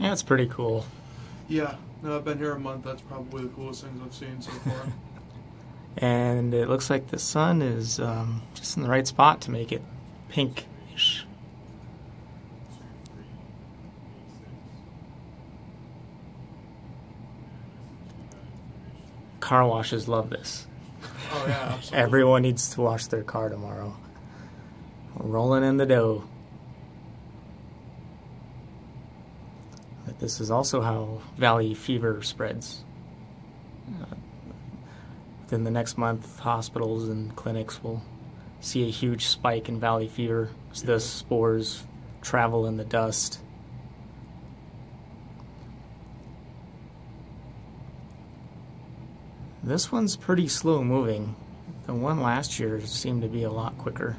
Yeah, it's pretty cool. Yeah, no, I've been here a month. That's probably the coolest things I've seen so far. And it looks like the sun is just in the right spot to make it pinkish. Car washes love this. Oh yeah, absolutely. Everyone needs to wash their car tomorrow. We're rolling in the dough. But this is also how valley fever spreads. Within the next month, hospitals and clinics will see a huge spike in valley fever as the spores travel in the dust. This one's pretty slow moving. The one last year seemed to be a lot quicker.